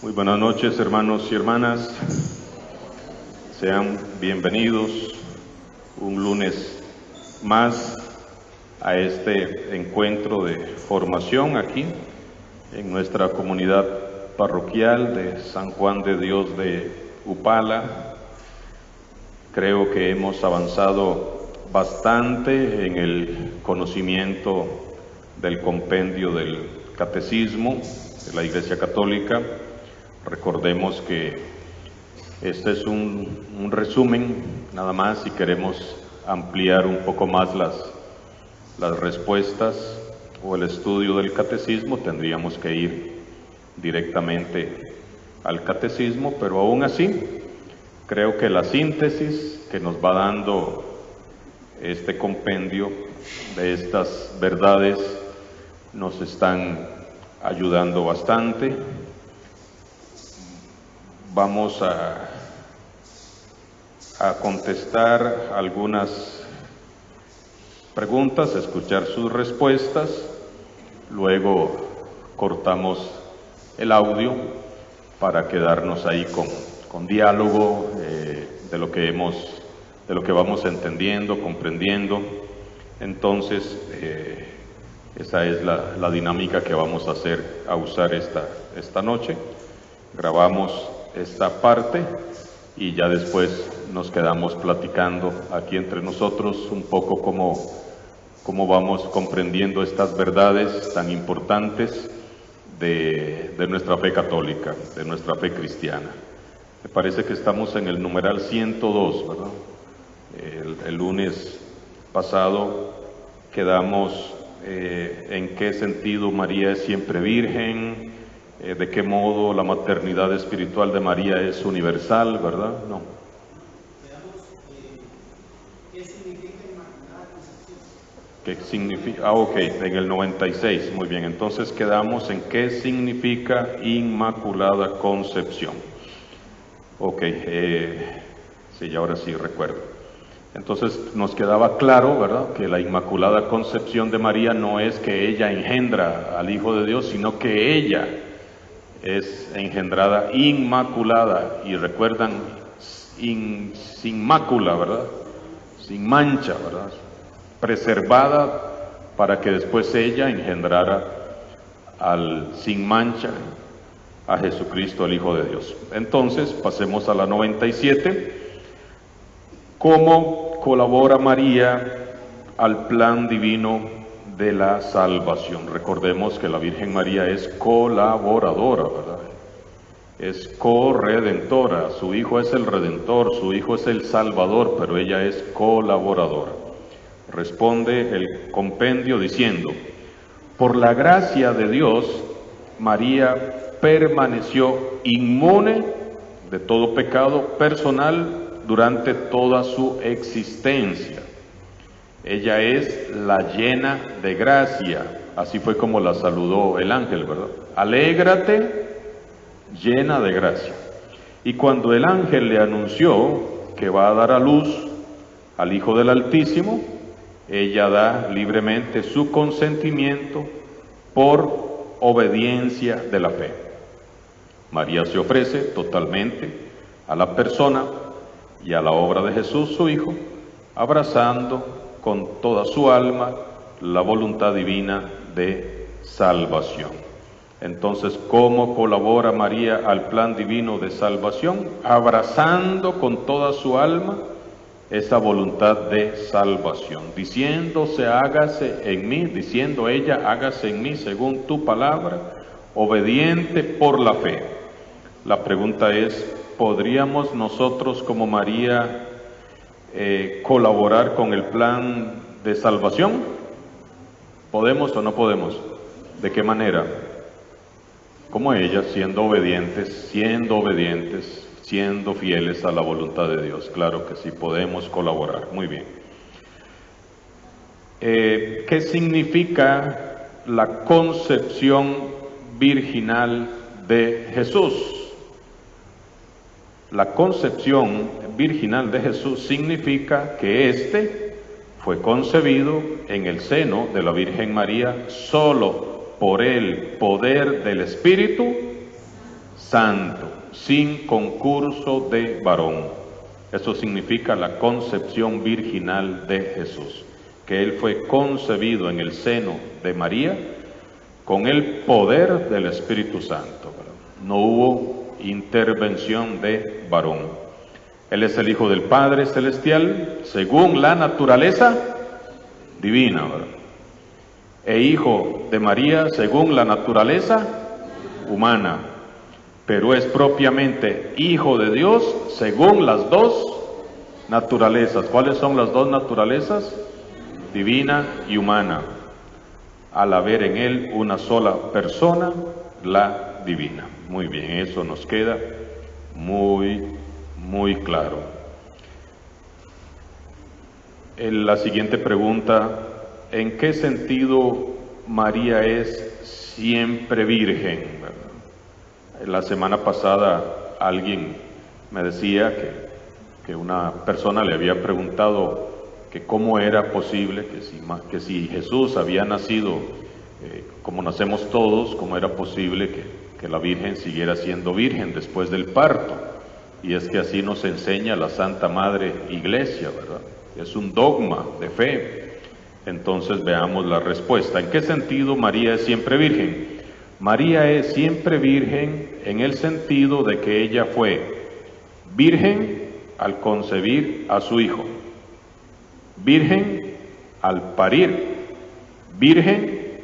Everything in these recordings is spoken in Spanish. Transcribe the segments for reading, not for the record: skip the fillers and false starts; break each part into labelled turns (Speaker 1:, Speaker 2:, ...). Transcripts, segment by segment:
Speaker 1: Muy buenas noches, hermanos y hermanas. Sean bienvenidos un lunes más a este encuentro de formación aquí en nuestra comunidad parroquial de San Juan de Dios de Upala. Creo que hemos avanzado bastante en el conocimiento del compendio del Catecismo de la Iglesia Católica. Recordemos que este es un resumen nada más. Si queremos ampliar un poco más las respuestas o el estudio del catecismo, tendríamos que ir directamente al catecismo, pero aún así creo que la síntesis que nos va dando este compendio de estas verdades nos están ayudando bastante. Vamos a contestar algunas preguntas, escuchar sus respuestas, luego cortamos el audio para quedarnos ahí con diálogo de lo que vamos entendiendo, comprendiendo. Entonces, esa es la dinámica que vamos a usar esta noche. Grabamos esta parte y ya después nos quedamos platicando aquí entre nosotros un poco cómo vamos comprendiendo estas verdades tan importantes de nuestra fe católica, de nuestra fe cristiana. Me parece que estamos en el numeral 102, ¿verdad? El lunes pasado quedamos en qué sentido María es siempre virgen, de qué modo la maternidad espiritual de María es universal, ¿verdad? No.
Speaker 2: ¿Qué significa Inmaculada Concepción?
Speaker 1: ¿Qué significa? Ok, en el 96, muy bien. Entonces quedamos en qué significa Inmaculada Concepción. Ok, sí, ahora sí recuerdo. Entonces nos quedaba claro, ¿verdad?, que la Inmaculada Concepción de María no es que ella engendra al Hijo de Dios, sino que ella es engendrada inmaculada, y recuerdan, sin mácula, ¿verdad?, sin mancha, ¿verdad?, preservada para que después ella engendrara sin mancha a Jesucristo, el Hijo de Dios. Entonces, pasemos a la 97. ¿Cómo colabora María al plan divino de la salvación? Recordemos que la Virgen María es colaboradora, ¿verdad? Es corredentora. Su Hijo es el Redentor, su Hijo es el Salvador, pero ella es colaboradora. Responde el compendio diciendo: por la gracia de Dios, María permaneció inmune de todo pecado personal durante toda su existencia. Ella es la llena de gracia. Así fue como la saludó el ángel, ¿verdad? Alégrate, llena de gracia. Y cuando el ángel le anunció que va a dar a luz al Hijo del Altísimo, ella da libremente su consentimiento por obediencia de la fe. María se ofrece totalmente a la persona y a la obra de Jesús, su Hijo, abrazando con toda su alma la voluntad divina de salvación. Entonces, ¿cómo colabora María al plan divino de salvación? Abrazando con toda su alma esa voluntad de salvación, diciendo ella, hágase en mí según tu palabra, obediente por la fe. La pregunta es, ¿podríamos nosotros como María colaborar con el plan de salvación? ¿Podemos o no podemos? ¿De qué manera? Como ella, siendo obedientes, siendo fieles a la voluntad de Dios. Claro que sí, podemos colaborar. Muy bien. ¿Qué significa la concepción virginal de Jesús? La concepción virginal de Jesús significa que éste fue concebido en el seno de la Virgen María solo por el poder del Espíritu santo, sin concurso de varón. Eso significa la concepción virginal de Jesús, que Él fue concebido en el seno de María con el poder del Espíritu Santo, ¿verdad? No hubo intervención de varón. Él es el Hijo del Padre Celestial, según la naturaleza divina, ¿verdad? E Hijo de María, según la naturaleza humana, pero es propiamente Hijo de Dios, según las dos naturalezas. ¿Cuáles son las dos naturalezas? Divina y humana, al haber en Él una sola persona, la divina. Muy bien, eso nos queda muy claro. La siguiente pregunta: ¿en qué sentido María es siempre virgen? La semana pasada alguien me decía que una persona le había preguntado que cómo era posible, que si Jesús había nacido como nacemos todos, cómo era posible que la Virgen siguiera siendo virgen después del parto. Y es que así nos enseña la Santa Madre Iglesia, ¿verdad? Es un dogma de fe. Entonces veamos la respuesta. ¿En qué sentido María es siempre virgen? María es siempre virgen en el sentido de que ella fue virgen al concebir a su Hijo, virgen al parir, virgen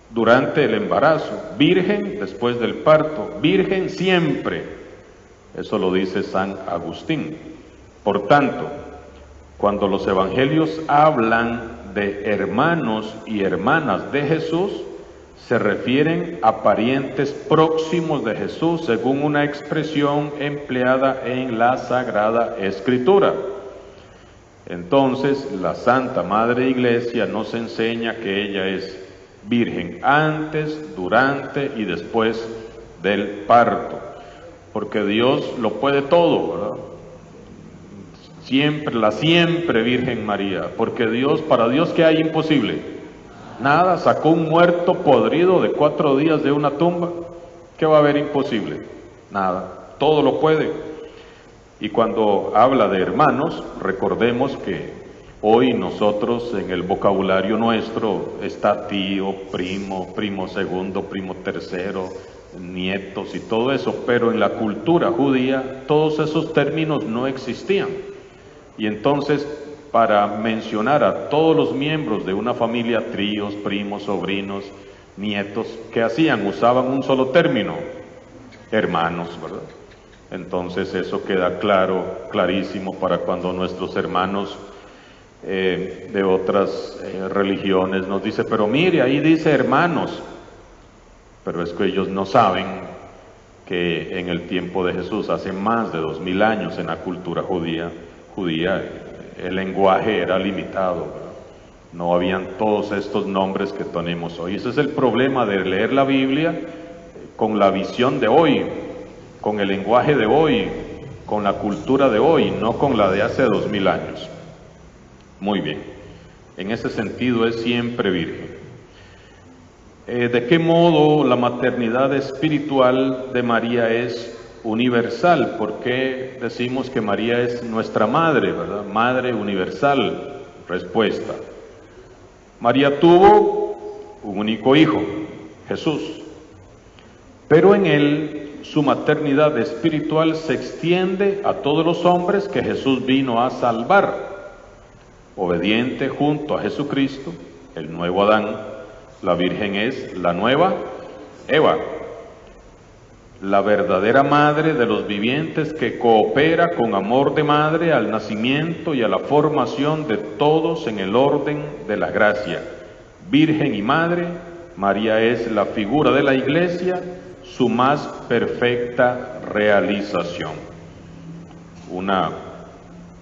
Speaker 1: durante el embarazo, virgen después del parto, virgen siempre. Eso lo dice San Agustín. Por tanto, cuando los evangelios hablan de hermanos y hermanas de Jesús, se refieren a parientes próximos de Jesús, según una expresión empleada en la Sagrada Escritura. Entonces, la Santa Madre Iglesia nos enseña que ella es virgen antes, durante y después del parto, porque Dios lo puede todo, ¿verdad? Siempre Virgen María, porque para Dios, ¿qué hay imposible? Nada. Sacó un muerto podrido de 4 días de una tumba. ¿Qué va a haber imposible? Nada. Todo lo puede. Y cuando habla de hermanos, recordemos que hoy nosotros en el vocabulario nuestro está tío, primo segundo, primo tercero, nietos y todo eso, pero en la cultura judía todos esos términos no existían. Y entonces, para mencionar a todos los miembros de una familia, tíos, primos, sobrinos, nietos, ¿qué hacían? Usaban un solo término: hermanos, ¿verdad? Entonces eso queda clarísimo para cuando nuestros hermanos de otras religiones nos dicen: pero mire, ahí dice hermanos. Pero es que ellos no saben que en el tiempo de Jesús, hace más de 2000 años, en la cultura judía, el lenguaje era limitado, ¿verdad? No habían todos estos nombres que tenemos hoy. Ese es el problema de leer la Biblia con la visión de hoy, con el lenguaje de hoy, con la cultura de hoy, no con la de hace 2000 años. Muy bien, en ese sentido es siempre virgen. ¿De qué modo la maternidad espiritual de María es universal? ¿Por qué decimos que María es nuestra madre, verdad? Madre universal. Respuesta: María tuvo un único hijo, Jesús, pero en él su maternidad espiritual se extiende a todos los hombres que Jesús vino a salvar. Obediente junto a Jesucristo, el nuevo Adán, la Virgen es la nueva Eva, la verdadera madre de los vivientes que coopera con amor de madre al nacimiento y a la formación de todos en el orden de la gracia. Virgen y madre, María es la figura de la Iglesia, su más perfecta realización. Una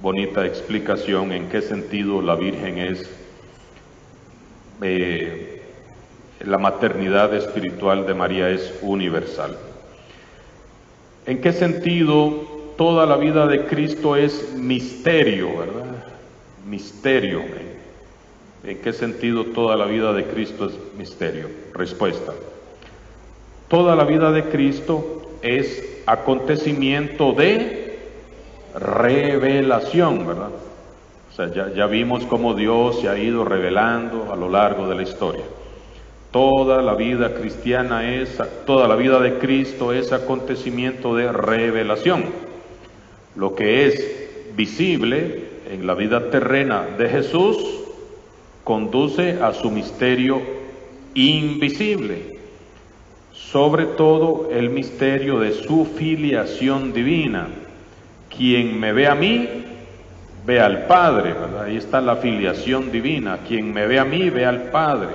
Speaker 1: bonita explicación en qué sentido la Virgen es la maternidad espiritual de María es universal. ¿En qué sentido toda la vida de Cristo es misterio, verdad? Misterio. ¿En qué sentido toda la vida de Cristo es misterio? Respuesta: toda la vida de Cristo es acontecimiento de revelación, ¿verdad? O sea, ya vimos cómo Dios se ha ido revelando a lo largo de la historia. Toda la vida cristiana toda la vida de Cristo es acontecimiento de revelación. Lo que es visible en la vida terrena de Jesús conduce a su misterio invisible, sobre todo el misterio de su filiación divina. Quien me ve a mí, ve al Padre, ¿verdad? Ahí está la filiación divina. Quien me ve a mí, ve al Padre.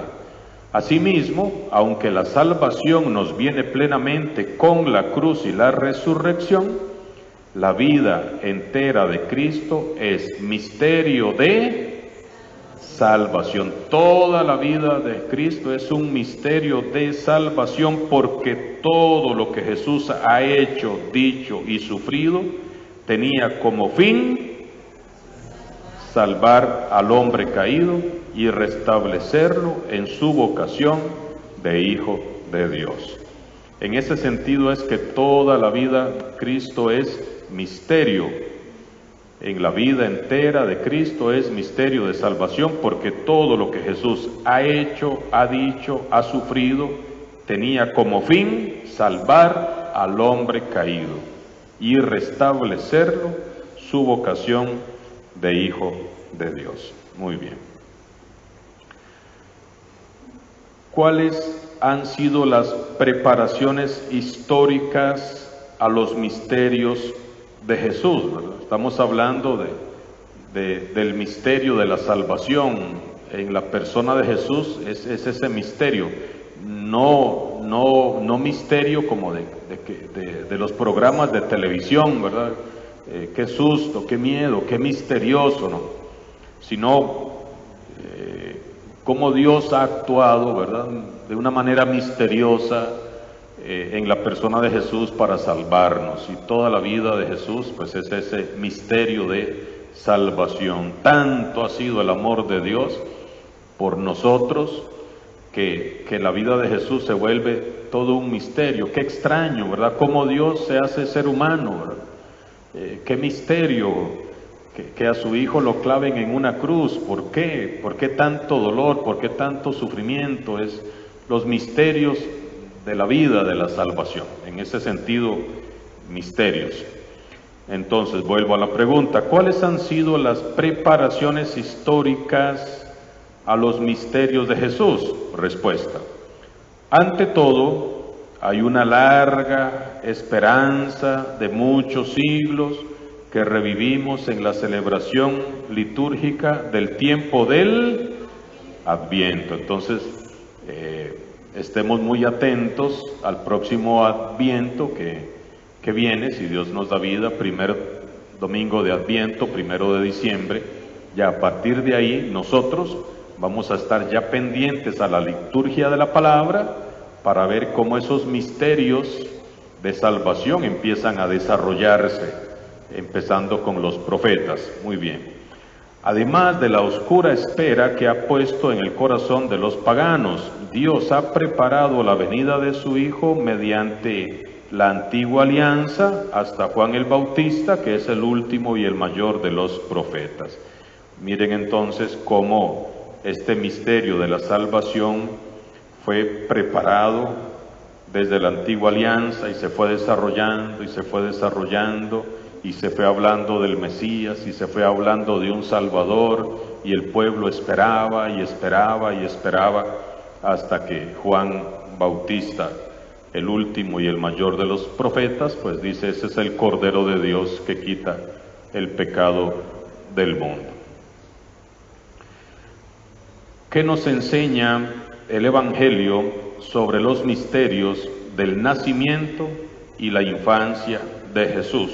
Speaker 1: Asimismo, aunque la salvación nos viene plenamente con la cruz y la resurrección, la vida entera de Cristo es misterio de salvación. Toda la vida de Cristo es un misterio de salvación, porque todo lo que Jesús ha hecho, dicho y sufrido tenía como fin salvar al hombre caído y restablecerlo en su vocación de hijo de Dios. En ese sentido es que toda la vida Cristo es misterio. En la vida entera de Cristo es misterio de salvación, porque todo lo que Jesús ha hecho, ha dicho, ha sufrido, tenía como fin salvar al hombre caído y restablecerlo su vocación de hijo de Dios. Muy bien. ¿Cuáles han sido las preparaciones históricas a los misterios de Jesús, ¿verdad? Estamos hablando del misterio de la salvación. En la persona de Jesús es ese misterio, no misterio como de los programas de televisión, ¿verdad? Qué susto, qué miedo, qué misterioso, ¿no? Sino cómo Dios ha actuado, ¿verdad? De una manera misteriosa en la persona de Jesús para salvarnos. Y toda la vida de Jesús pues es ese misterio de salvación. Tanto ha sido el amor de Dios por nosotros que la vida de Jesús se vuelve todo un misterio. Qué extraño, ¿verdad? Cómo Dios se hace ser humano, ¿verdad? Qué misterio que a su hijo lo claven en una cruz. ¿Por qué? ¿Por qué tanto dolor? ¿Por qué tanto sufrimiento? Es los misterios de la vida, de la salvación. En ese sentido, misterios. Entonces, vuelvo a la pregunta: ¿cuáles han sido las preparaciones históricas a los misterios de Jesús? Respuesta: ante todo, hay una larga esperanza de muchos siglos que revivimos en la celebración litúrgica del tiempo del Adviento. Entonces, estemos muy atentos al próximo Adviento que viene, si Dios nos da vida, primer domingo de Adviento, 1 de diciembre. Ya a partir de ahí nosotros vamos a estar ya pendientes a la liturgia de la palabra para ver cómo esos misterios de salvación empiezan a desarrollarse, empezando con los profetas. Muy bien. Además de la oscura espera que ha puesto en el corazón de los paganos, Dios ha preparado la venida de su Hijo mediante la antigua alianza hasta Juan el Bautista, que es el último y el mayor de los profetas. Miren entonces cómo este misterio de la salvación fue preparado desde la antigua alianza y se fue desarrollando y se fue desarrollando, y se fue hablando del Mesías y se fue hablando de un Salvador, y el pueblo esperaba y esperaba y esperaba hasta que Juan Bautista, el último y el mayor de los profetas, pues dice: ese es el Cordero de Dios que quita el pecado del mundo. ¿Qué nos enseña el Evangelio sobre los misterios del nacimiento y la infancia de Jesús?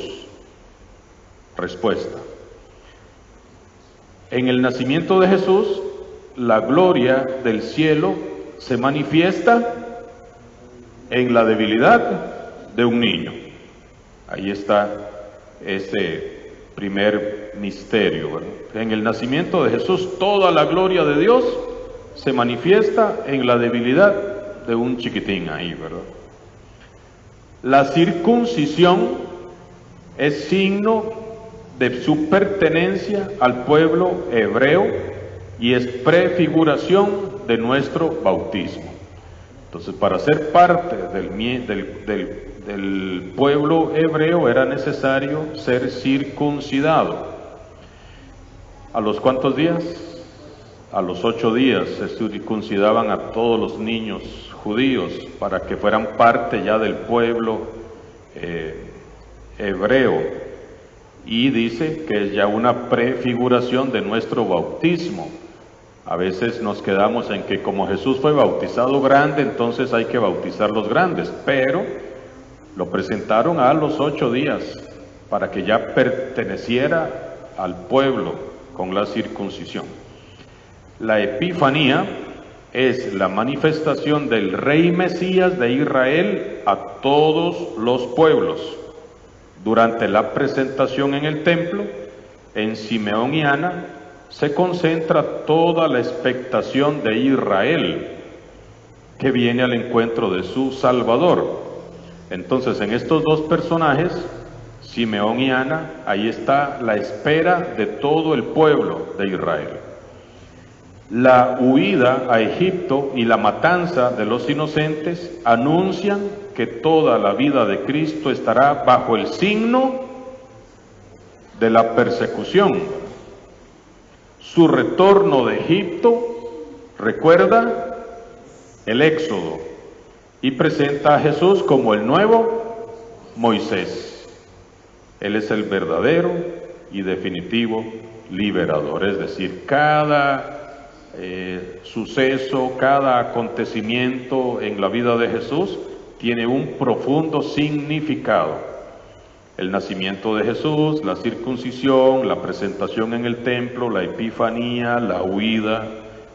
Speaker 1: Respuesta: en el nacimiento de Jesús, la gloria del cielo se manifiesta en la debilidad de un niño. Ahí está ese primer misterio, ¿verdad? En el nacimiento de Jesús, toda la gloria de Dios se manifiesta en la debilidad de un chiquitín ahí, ¿verdad? La circuncisión es signo de su pertenencia al pueblo hebreo y es prefiguración de nuestro bautismo. Entonces, para ser parte del pueblo hebreo era necesario ser circuncidado. ¿A los cuántos días? A los 8 días se circuncidaban a todos los niños judíos para que fueran parte ya del pueblo hebreo. Y dice que es ya una prefiguración de nuestro bautismo. A veces nos quedamos en que como Jesús fue bautizado grande, entonces hay que bautizar los grandes, pero lo presentaron a los 8 días para que ya perteneciera al pueblo con la circuncisión. La Epifanía es la manifestación del Rey Mesías de Israel a todos los pueblos. Durante la presentación en el templo, en Simeón y Ana, se concentra toda la expectación de Israel que viene al encuentro de su Salvador. Entonces, en estos dos personajes, Simeón y Ana, ahí está la espera de todo el pueblo de Israel. La huida a Egipto y la matanza de los inocentes anuncian que toda la vida de Cristo estará bajo el signo de la persecución. Su retorno de Egipto recuerda el Éxodo y presenta a Jesús como el nuevo Moisés. Él es el verdadero y definitivo liberador, es decir, cada suceso, cada acontecimiento en la vida de Jesús tiene un profundo significado. El nacimiento de Jesús, la circuncisión, la presentación en el templo, la epifanía, la huida,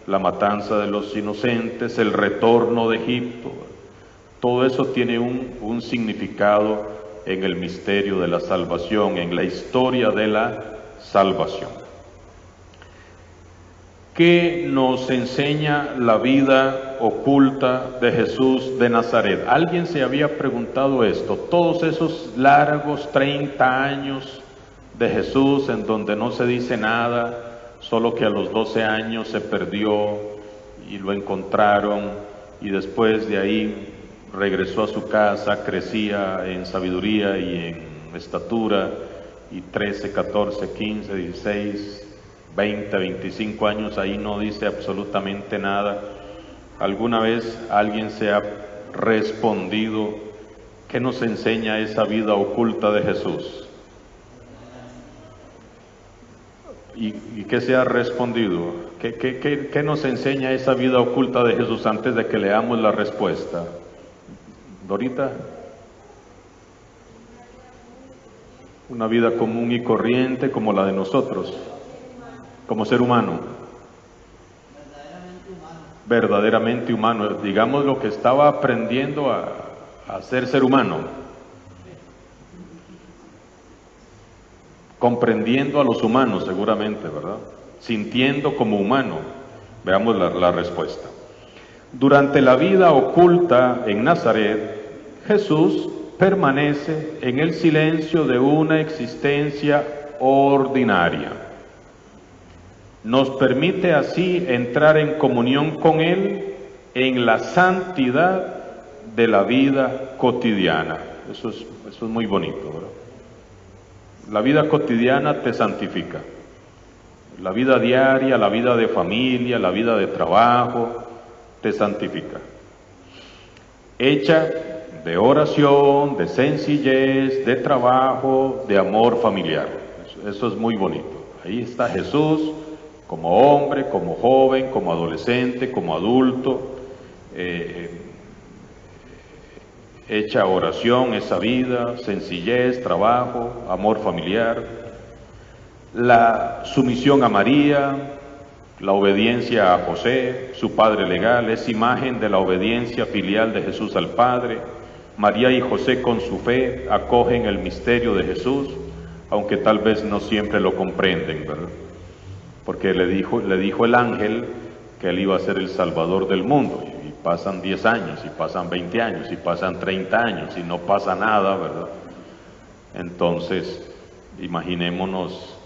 Speaker 1: la matanza de los inocentes, el retorno de Egipto, todo eso tiene un significado en el misterio de la salvación, en la historia de la salvación. ¿Qué nos enseña la vida oculta de Jesús de Nazaret? ¿Alguien se había preguntado esto? Todos esos largos 30 años de Jesús en donde no se dice nada, solo que a los 12 años se perdió y lo encontraron y después de ahí regresó a su casa, crecía en sabiduría y en estatura y 13, 14, 15, 16... 20, 25 años, ahí no dice absolutamente nada. ¿Alguna vez alguien se ha respondido qué nos enseña esa vida oculta de Jesús? ¿Y qué se ha respondido? ¿Qué nos enseña esa vida oculta de Jesús antes de que leamos la respuesta? Dorita. Una vida común y corriente como la de nosotros. Como ser humano, verdaderamente humano, digamos lo que estaba aprendiendo a ser humano, comprendiendo a los humanos seguramente, ¿verdad? Sintiendo como humano. Veamos la respuesta. Durante la vida oculta en Nazaret, Jesús permanece en el silencio de una existencia ordinaria. Nos permite así entrar en comunión con Él en la santidad de la vida cotidiana. Eso es muy bonito, ¿verdad? La vida cotidiana te santifica. La vida diaria, la vida de familia, la vida de trabajo, te santifica. Hecha de oración, de sencillez, de trabajo, de amor familiar. Eso es muy bonito. Ahí está Jesús, como hombre, como joven, como adolescente, como adulto, hecha oración, esa vida, sencillez, trabajo, amor familiar, la sumisión a María, la obediencia a José, su padre legal, es imagen de la obediencia filial de Jesús al Padre. María y José con su fe acogen el misterio de Jesús, aunque tal vez no siempre lo comprenden, ¿verdad? Porque le dijo el ángel que él iba a ser el Salvador del mundo, y pasan 10 años, y pasan 20 años, y pasan 30 años, y no pasa nada, ¿verdad? Entonces, imaginémonos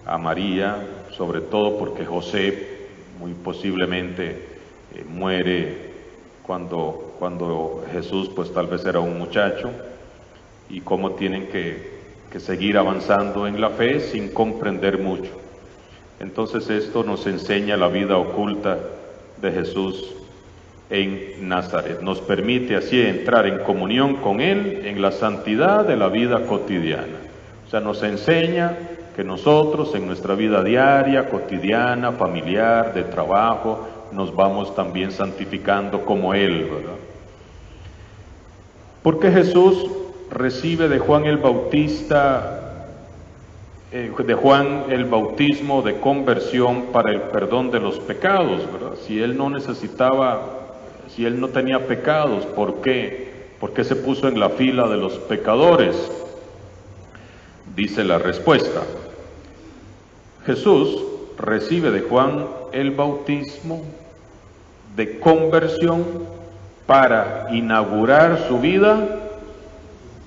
Speaker 1: a María, sobre todo porque José muy posiblemente muere cuando Jesús pues tal vez era un muchacho, y cómo tienen que seguir avanzando en la fe sin comprender mucho. Entonces esto nos enseña la vida oculta de Jesús en Nazaret. Nos permite así entrar en comunión con Él en la santidad de la vida cotidiana. O sea, nos enseña que nosotros en nuestra vida diaria, cotidiana, familiar, de trabajo, nos vamos también santificando como Él, ¿verdad? Porque Jesús recibe de Juan el Bautista, de Juan el bautismo de conversión para el perdón de los pecados, ¿verdad? Si Él no tenía pecados, ¿por qué? ¿Por qué se puso en la fila de los pecadores? Dice la respuesta. Jesús recibe de Juan el bautismo de conversión para inaugurar su vida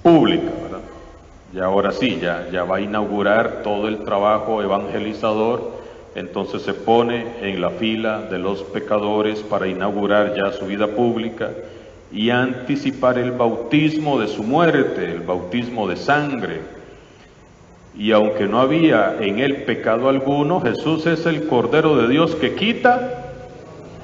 Speaker 1: pública, ¿verdad? Y ahora sí, ya va a inaugurar todo el trabajo evangelizador, entonces se pone en la fila de los pecadores para inaugurar ya su vida pública y anticipar el bautismo de su muerte, el bautismo de sangre. Y aunque no había en él pecado alguno, Jesús es el Cordero de Dios que quita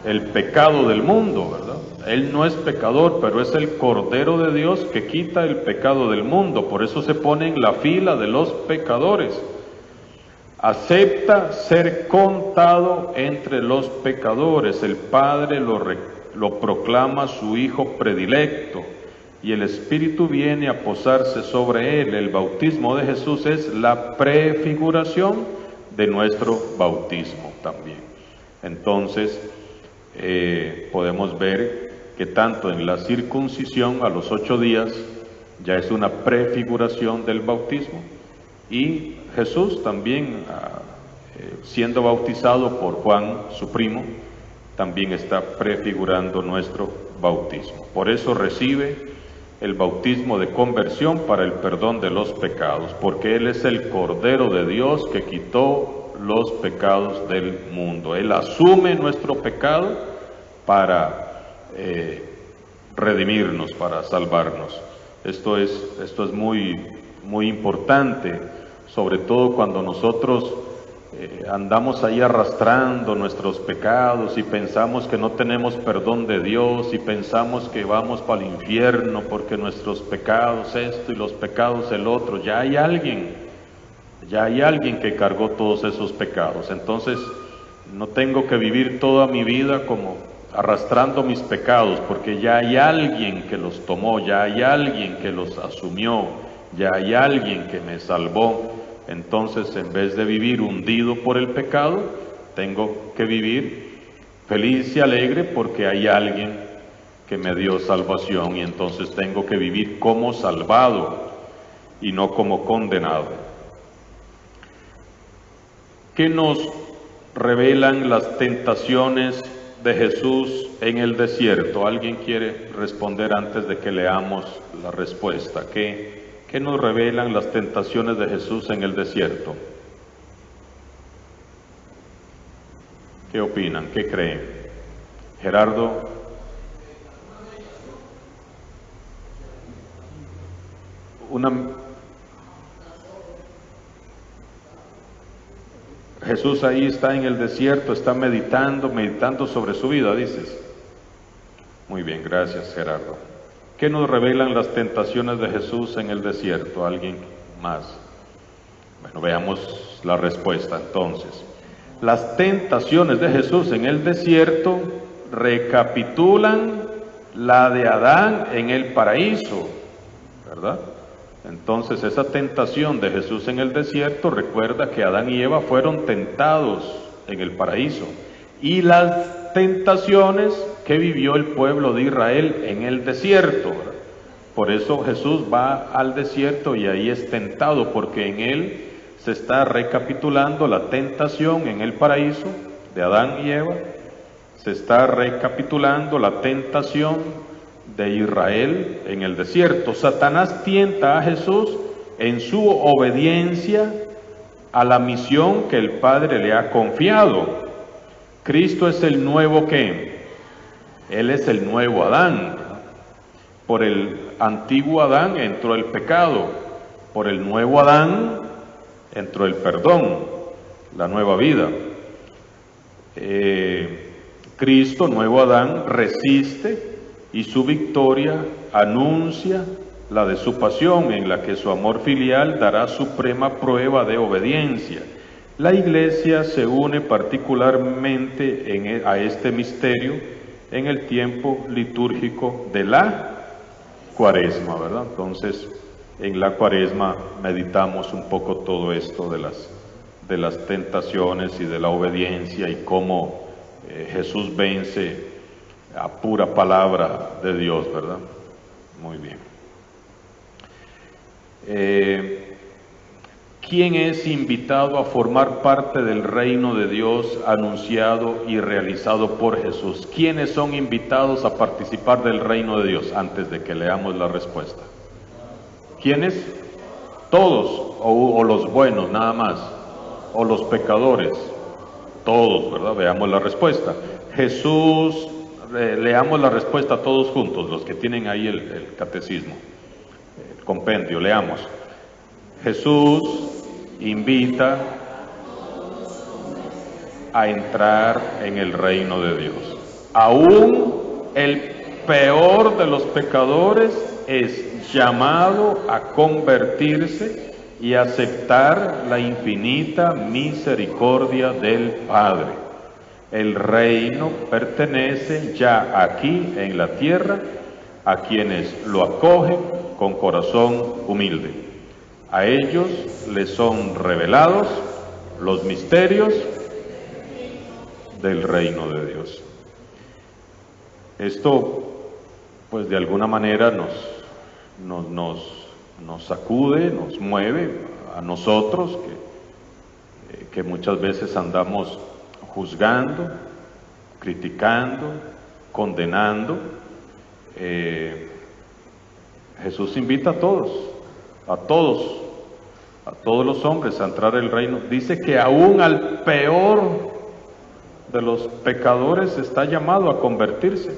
Speaker 1: el pecado del mundo, ¿verdad? Él no es pecador, pero es el Cordero de Dios que quita el pecado del mundo. Por eso se pone en la fila de los pecadores. Acepta ser contado entre los pecadores. El Padre lo proclama su Hijo predilecto, y el Espíritu viene a posarse sobre él. El bautismo de Jesús es la prefiguración de nuestro bautismo también. Entonces, podemos ver que tanto en la circuncisión a los 8 días ya es una prefiguración del bautismo, y Jesús también siendo bautizado por Juan, su primo, también está prefigurando nuestro bautismo. Por eso recibe el bautismo de conversión para el perdón de los pecados, porque Él es el Cordero de Dios que quitó los pecados del mundo. Él asume nuestro pecado para redimirnos, para salvarnos. Esto es muy importante, sobre todo cuando nosotros andamos ahí arrastrando nuestros pecados y pensamos que no tenemos perdón de Dios, y pensamos que vamos para el infierno porque nuestros pecados esto y los pecados el otro. Ya hay alguien que cargó todos esos pecados. Entonces no tengo que vivir toda mi vida como arrastrando mis pecados, porque ya hay alguien que los tomó, ya hay alguien que los asumió, ya hay alguien que me salvó. Entonces, en vez de vivir hundido por el pecado, tengo que vivir feliz y alegre porque hay alguien que me dio salvación, y entonces tengo que vivir como salvado y no como condenado. ¿Qué nos revelan las tentaciones de Jesús en el desierto? ¿Alguien quiere responder antes de que leamos la respuesta? ¿Qué nos revelan las tentaciones de Jesús en el desierto? ¿Qué opinan? ¿Qué creen? Gerardo. Jesús ahí está en el desierto, está meditando sobre su vida, dices. Muy bien, gracias, Gerardo. ¿Qué nos revelan las tentaciones de Jesús en el desierto? ¿Alguien más? Bueno, veamos la respuesta entonces. Las tentaciones de Jesús en el desierto recapitulan la de Adán en el paraíso, ¿verdad? Entonces esa tentación de Jesús en el desierto recuerda que Adán y Eva fueron tentados en el paraíso, y las tentaciones que vivió el pueblo de Israel en el desierto, ¿verdad? Por eso Jesús va al desierto y ahí es tentado, porque en él se está recapitulando la tentación en el paraíso de Adán y Eva, Se está recapitulando la tentación de Israel en el desierto. Satanás tienta a Jesús en su obediencia a la misión que el Padre le ha confiado. Cristo es el nuevo ¿qué? Él es el nuevo Adán. Por el antiguo Adán entró el pecado, por el nuevo Adán entró el perdón, la nueva vida. Cristo, nuevo Adán, resiste y su victoria anuncia la de su pasión, en la que su amor filial dará suprema prueba de obediencia. La Iglesia se une particularmente a este misterio en el tiempo litúrgico de la Cuaresma, ¿verdad? Entonces, en la Cuaresma meditamos un poco todo esto de las tentaciones y de la obediencia y cómo Jesús vence a pura palabra de Dios, ¿verdad? Muy bien. ¿Quién es invitado a formar parte del reino de Dios anunciado y realizado por Jesús? ¿Quiénes son invitados a participar del reino de Dios? Antes de que leamos la respuesta. ¿Quiénes? Todos, o los buenos nada más, o los pecadores. Todos, ¿verdad? Veamos la respuesta. Jesús, leamos la respuesta todos juntos, los que tienen ahí el catecismo, el compendio, leamos. Jesús invita a entrar en el reino de Dios. Aún el peor de los pecadores es llamado a convertirse y aceptar la infinita misericordia del Padre. El reino pertenece ya aquí en la tierra a quienes lo acogen con corazón humilde. A ellos les son revelados los misterios del reino de Dios. Esto, pues de alguna manera nos sacude, nos mueve a nosotros que muchas veces andamos juzgando, criticando, condenando. Jesús invita a todos los hombres a entrar al reino. Dice que aún al peor de los pecadores está llamado a convertirse.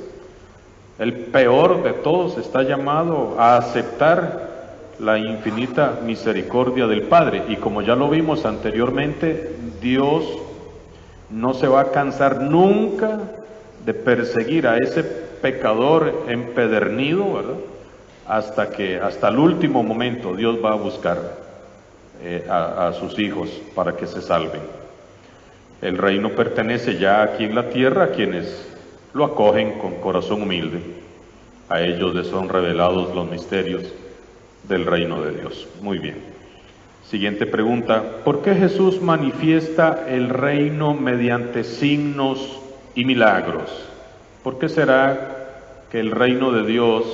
Speaker 1: El peor de todos está llamado a aceptar la infinita misericordia del Padre. Y como ya lo vimos anteriormente, Dios no se va a cansar nunca de perseguir a ese pecador empedernido, ¿verdad? Hasta el último momento Dios va a buscar a sus hijos para que se salven. El reino pertenece ya aquí en la tierra a quienes lo acogen con corazón humilde. A ellos les son revelados los misterios del reino de Dios. Muy bien. Siguiente pregunta. ¿Por qué Jesús manifiesta el reino mediante signos y milagros? ¿Por qué será que el reino de Dios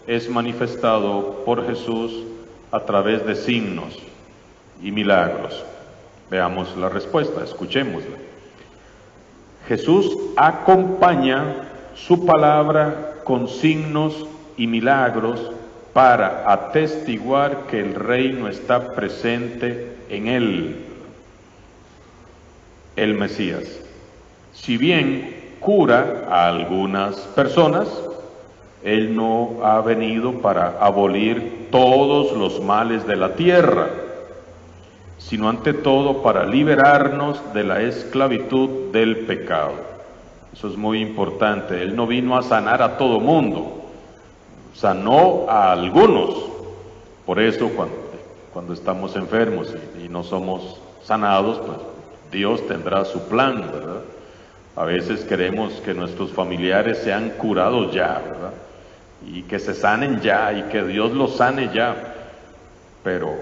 Speaker 1: es manifestado por Jesús a través de signos y milagros? Veamos la respuesta, escuchémosla. Jesús acompaña su palabra con signos y milagros para atestiguar que el reino está presente en él, el Mesías. Si bien cura a algunas personas, él no ha venido para abolir todos los males de la tierra, sino ante todo para liberarnos de la esclavitud del pecado. Eso es muy importante. Él no vino a sanar a todo mundo, sanó a algunos. Por eso cuando estamos enfermos y no somos sanados, pues Dios tendrá su plan, ¿verdad? A veces queremos que nuestros familiares sean curados ya, ¿verdad? Y que se sanen ya, y que Dios los sane ya. Pero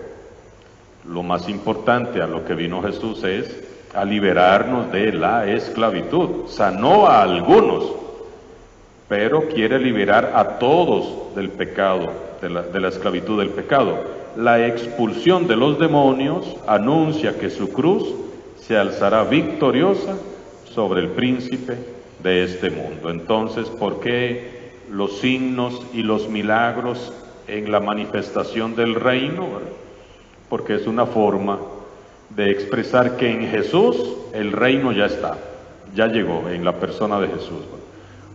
Speaker 1: lo más importante a lo que vino Jesús es a liberarnos de la esclavitud. Sanó a algunos, pero quiere liberar a todos del pecado, de la esclavitud del pecado. La expulsión de los demonios anuncia que su cruz se alzará victoriosa sobre el príncipe de este mundo. Entonces, ¿por qué los signos y los milagros en la manifestación del reino? Porque es una forma de expresar que en Jesús el reino ya está, ya llegó en la persona de Jesús.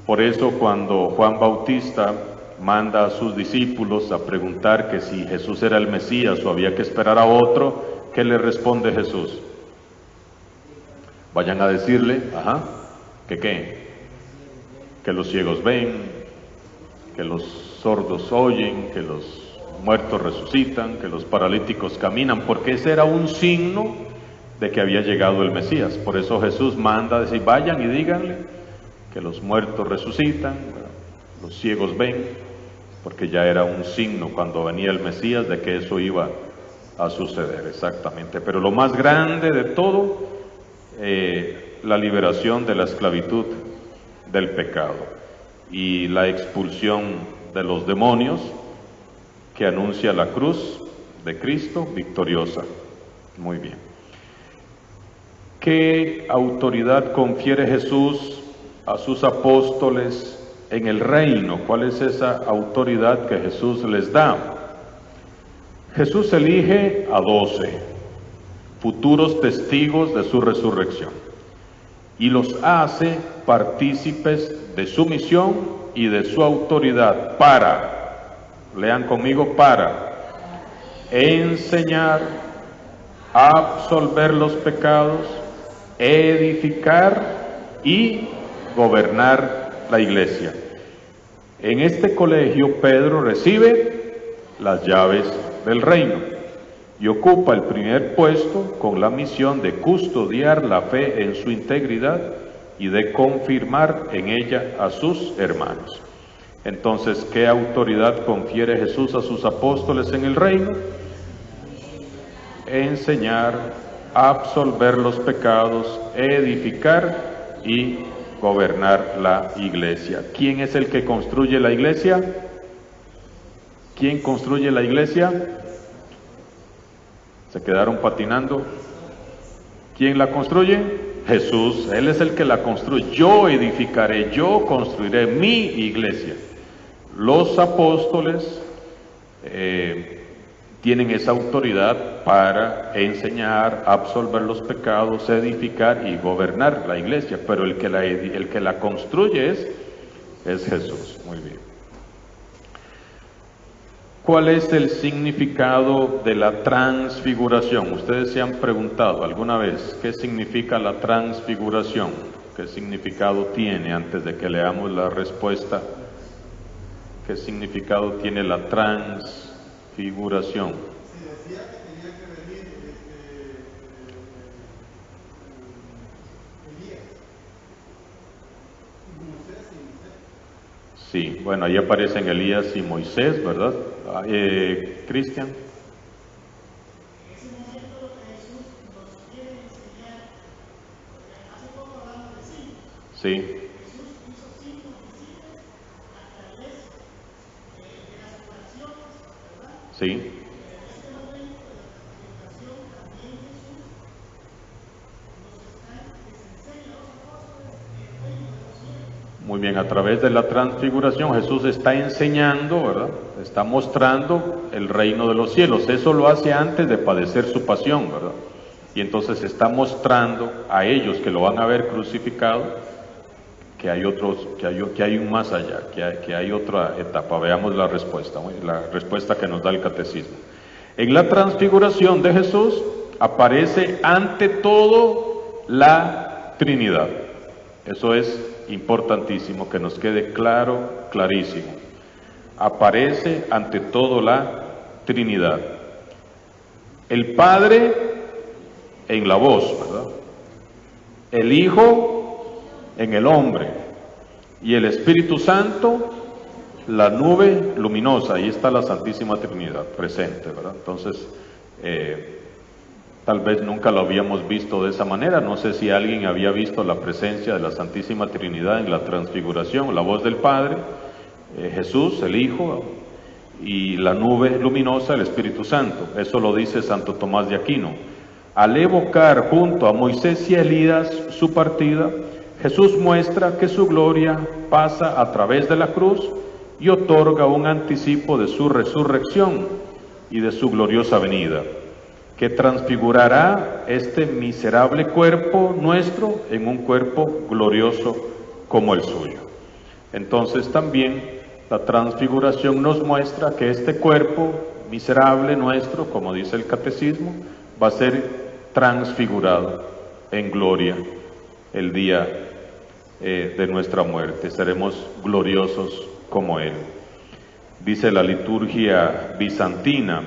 Speaker 1: Por eso cuando Juan Bautista manda a sus discípulos a preguntar que si Jesús era el Mesías o había que esperar a otro, ¿qué le responde Jesús? Vayan a decirle, ¿que qué? Que los ciegos ven, que los sordos oyen, que los muertos resucitan, que los paralíticos caminan, porque ese era un signo de que había llegado el Mesías. Por eso Jesús manda a decir, vayan y díganle que los muertos resucitan, los ciegos ven, porque ya era un signo cuando venía el Mesías de que eso iba a suceder, exactamente. Pero lo más grande de todo, la liberación de la esclavitud del pecado y la expulsión de los demonios que anuncia la cruz de Cristo victoriosa. Muy bien. ¿Qué autoridad confiere Jesús a sus apóstoles en el reino? ¿Cuál es esa autoridad que Jesús les da? Jesús elige a 12 futuros testigos de su resurrección y los hace partícipes de su misión y de su autoridad para, lean conmigo, para enseñar, absolver los pecados, edificar y gobernar la iglesia. En este colegio Pedro recibe las llaves del reino y ocupa el primer puesto con la misión de custodiar la fe en su integridad y de confirmar en ella a sus hermanos. Entonces, ¿qué autoridad confiere Jesús a sus apóstoles en el reino? Enseñar, absolver los pecados, edificar y gobernar la iglesia. ¿Quién es el que construye la iglesia? ¿Quién construye la iglesia? ¿Se quedaron patinando? ¿Quién la construye? Jesús. Él es el que la construye. Yo edificaré, yo construiré mi iglesia. Los apóstoles tienen esa autoridad para enseñar, absolver los pecados, edificar y gobernar la iglesia, pero el que la construye es Jesús. Muy bien. ¿Cuál es el significado de la transfiguración? Ustedes se han preguntado alguna vez qué significa la transfiguración, qué significado tiene, antes de que leamos la respuesta. ¿Qué significado tiene la transfiguración?
Speaker 2: Se decía que tenía que venir Elías, Moisés y Moisés.
Speaker 1: Sí, bueno, ahí aparecen Elías y Moisés, ¿verdad? Cristian.
Speaker 3: En ese momento Jesús nos quiere enseñar, hace poco hablamos de signos.
Speaker 1: Sí,
Speaker 3: Jesús hizo signos visibles a través de las oraciones, ¿verdad?
Speaker 1: sí.
Speaker 3: En este momento de la transfiguración también Jesús les enseña a los apóstoles el reino de los cielos.
Speaker 1: Muy bien, a través de la transfiguración Jesús está enseñando, ¿verdad? Está mostrando el reino de los cielos. Eso lo hace antes de padecer su pasión, ¿verdad? Y entonces está mostrando a ellos que lo van a ver crucificado, que hay un más allá, que hay otra etapa. Veamos la respuesta que nos da el catecismo. En la transfiguración de Jesús aparece ante todo la Trinidad. Eso es importantísimo, que nos quede claro, clarísimo. Aparece ante todo la Trinidad. El Padre en la voz, ¿verdad? El Hijo en el hombre y el Espíritu Santo, la nube luminosa. Ahí está la Santísima Trinidad presente, ¿verdad? Entonces, tal vez nunca lo habíamos visto de esa manera. No sé si alguien había visto la presencia de la Santísima Trinidad en la transfiguración, la voz del Padre, Jesús, el Hijo, y la nube luminosa, el Espíritu Santo. Eso lo dice Santo Tomás de Aquino. Al evocar junto a Moisés y Elías su partida, Jesús muestra que su gloria pasa a través de la cruz y otorga un anticipo de su resurrección y de su gloriosa venida, que transfigurará este miserable cuerpo nuestro en un cuerpo glorioso como el suyo. Entonces también la transfiguración nos muestra que este cuerpo miserable nuestro, como dice el catecismo, va a ser transfigurado en gloria el día de nuestra muerte. Seremos gloriosos como Él. Dice la liturgia bizantina: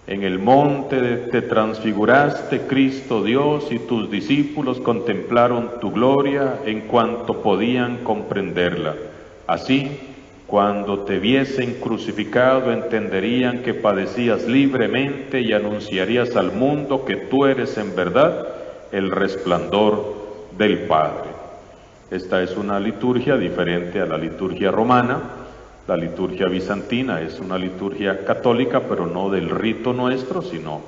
Speaker 1: en el monte te transfiguraste, Cristo Dios, y tus discípulos contemplaron tu gloria en cuanto podían comprenderla. Así, cuando te viesen crucificado, entenderían que padecías libremente y anunciarías al mundo que tú eres en verdad el resplandor del Padre. Esta es una liturgia diferente a la liturgia romana. La liturgia bizantina es una liturgia católica, pero no del rito nuestro, sino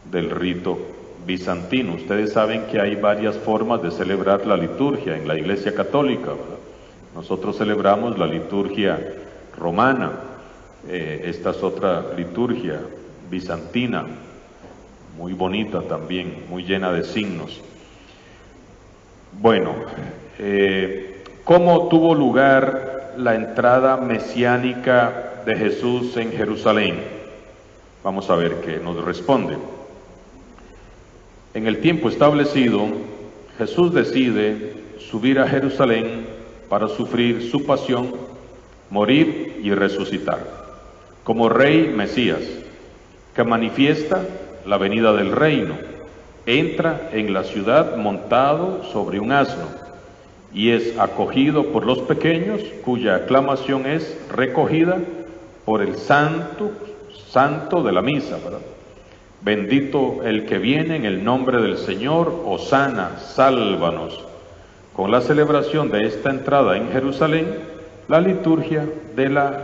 Speaker 1: del rito bizantino. Ustedes saben que hay varias formas de celebrar la liturgia en la Iglesia Católica, ¿verdad? Nosotros celebramos la liturgia romana, esta es otra liturgia bizantina, muy bonita también, muy llena de signos. Bueno, ¿cómo tuvo lugar la entrada mesiánica de Jesús en Jerusalén? Vamos a ver qué nos responde. En el tiempo establecido, Jesús decide subir a Jerusalén para sufrir su pasión, morir y resucitar, como Rey Mesías, que manifiesta la venida del reino. Entra en la ciudad montado sobre un asno y es acogido por los pequeños, cuya aclamación es recogida por el santo de la misa, ¿verdad? Bendito el que viene en el nombre del Señor, hosana, sálvanos. Con la celebración de esta entrada en Jerusalén, la liturgia de la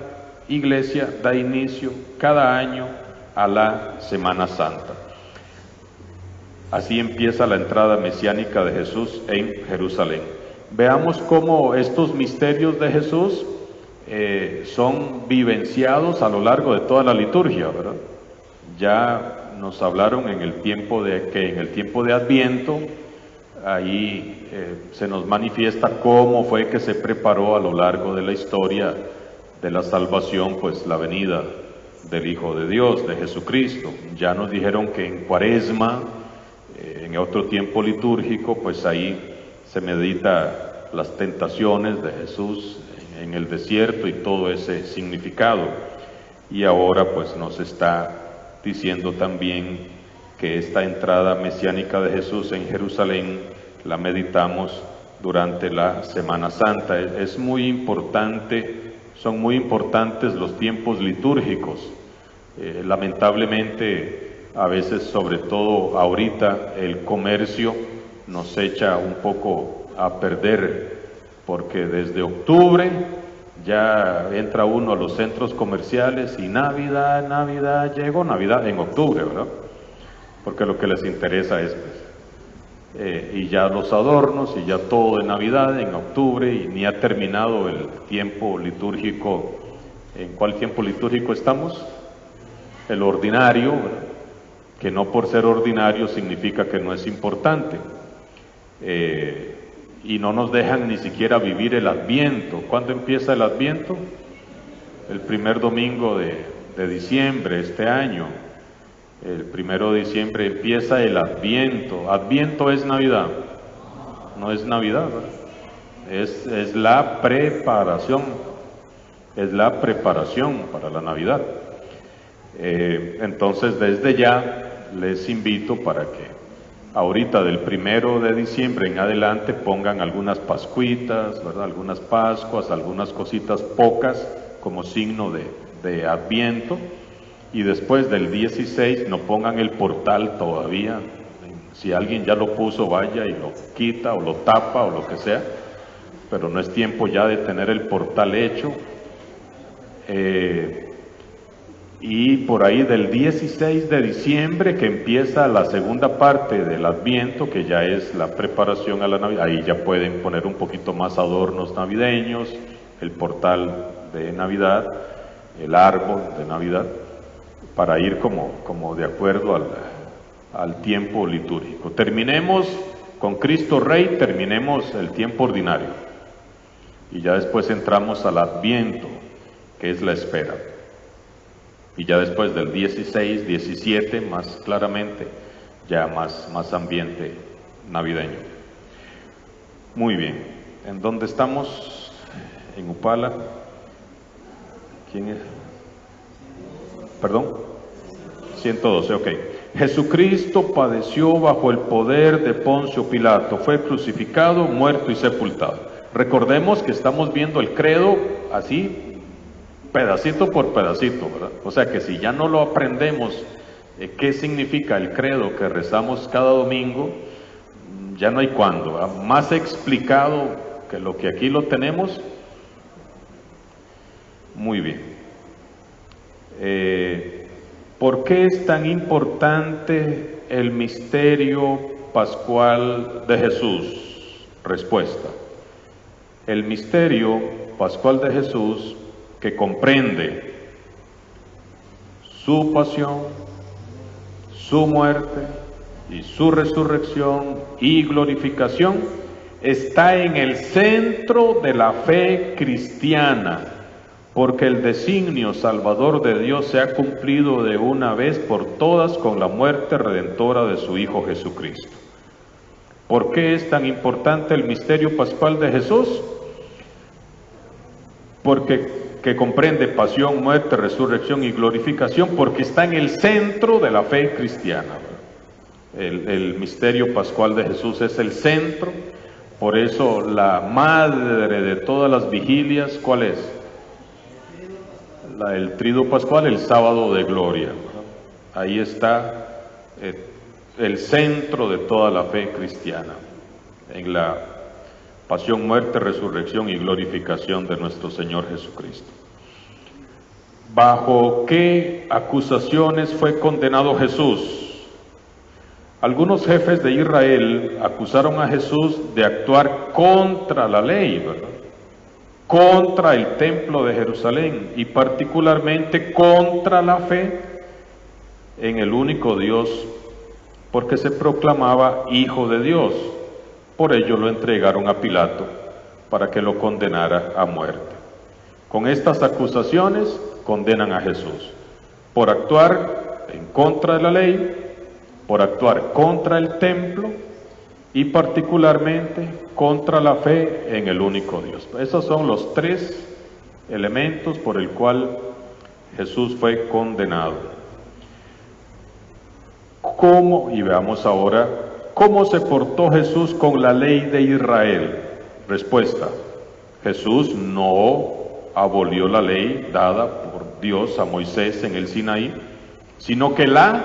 Speaker 1: Iglesia da inicio cada año a la Semana Santa. Así empieza la entrada mesiánica de Jesús en Jerusalén. Veamos cómo estos misterios de Jesús son vivenciados a lo largo de toda la liturgia, ¿verdad? Ya nos hablaron en el tiempo de Adviento, ahí se nos manifiesta cómo fue que se preparó a lo largo de la historia de la salvación, pues la venida del Hijo de Dios, de Jesucristo. Ya nos dijeron que en Cuaresma, en otro tiempo litúrgico, pues ahí se medita las tentaciones de Jesús en el desierto y todo ese significado. Y ahora pues nos está diciendo también que esta entrada mesiánica de Jesús en Jerusalén la meditamos durante la Semana Santa. Es muy importante, son muy importantes los tiempos litúrgicos. Lamentablemente, a veces, sobre todo ahorita, el comercio nos echa un poco a perder, porque desde octubre ya entra uno a los centros comerciales y Navidad, llegó Navidad en octubre, ¿verdad? Porque lo que les interesa es y ya los adornos y ya todo de Navidad en octubre, y ni ha terminado el tiempo litúrgico. ¿En cuál tiempo litúrgico estamos? El ordinario, ¿verdad? Que no por ser ordinario significa que no es importante. Y no nos dejan ni siquiera vivir el Adviento. ¿Cuándo empieza el Adviento? El primer domingo de diciembre este año. El 1 de diciembre empieza el Adviento. ¿Adviento es Navidad? No es Navidad, ¿verdad? Es la preparación. Es la preparación para la Navidad. Entonces, desde ya les invito para que ahorita del 1 de diciembre en adelante pongan algunas pascuitas, ¿verdad? Algunas pascuas, algunas cositas pocas como signo de Adviento. Y después del 16 no pongan el portal todavía. Si alguien ya lo puso, vaya y lo quita o lo tapa o lo que sea, pero no es tiempo ya de tener el portal hecho. y por ahí del 16 de diciembre que empieza la segunda parte del Adviento, que ya es la preparación a la Navidad. Ahí ya pueden poner un poquito más adornos navideños, el portal de Navidad, el árbol de Navidad, para ir como de acuerdo al tiempo litúrgico. Terminemos con Cristo Rey, terminemos el tiempo ordinario y ya después entramos al Adviento, que es la espera. Y ya después del 16, 17, más claramente, ya más ambiente navideño. Muy bien. ¿En dónde estamos? En Upala. ¿Quién es? ¿Perdón? 112, ok. Jesucristo padeció bajo el poder de Poncio Pilato, fue crucificado, muerto y sepultado. Recordemos que estamos viendo el credo así, pedacito por pedacito, ¿verdad? O sea que si ya no lo aprendemos, qué significa el credo que rezamos cada domingo, ya no hay cuándo. Más explicado que lo que aquí lo tenemos. Muy bien. ¿Por qué es tan importante el misterio pascual de Jesús? Respuesta. El misterio pascual de Jesús, que comprende su pasión, su muerte y su resurrección y glorificación, está en el centro de la fe cristiana, porque el designio salvador de Dios se ha cumplido de una vez por todas con la muerte redentora de su Hijo Jesucristo. ¿Por qué es tan importante el misterio pascual de Jesús? Porque que comprende pasión, muerte, resurrección y glorificación, porque está en el centro de la fe cristiana. El misterio pascual de Jesús es el centro, por eso la madre de todas las vigilias, ¿cuál es? El Triduo Pascual, el sábado de gloria. Ahí está el centro de toda la fe cristiana, en la pasión, muerte, resurrección y glorificación de nuestro Señor Jesucristo. ¿Bajo qué acusaciones fue condenado Jesús? Algunos jefes de Israel acusaron a Jesús de actuar contra la ley, ¿verdad? Contra el templo de Jerusalén y particularmente contra la fe en el único Dios, porque se proclamaba Hijo de Dios. Por ello lo entregaron a Pilato para que lo condenara a muerte. Con estas acusaciones condenan a Jesús por actuar en contra de la ley, por actuar contra el templo y particularmente contra la fe en el único Dios. Esos son los tres elementos por el cual Jesús fue condenado. ¿Cómo? Y veamos ahora, ¿cómo se portó Jesús con la ley de Israel? Respuesta, Jesús no abolió la ley dada por Dios a Moisés en el Sinaí, sino que la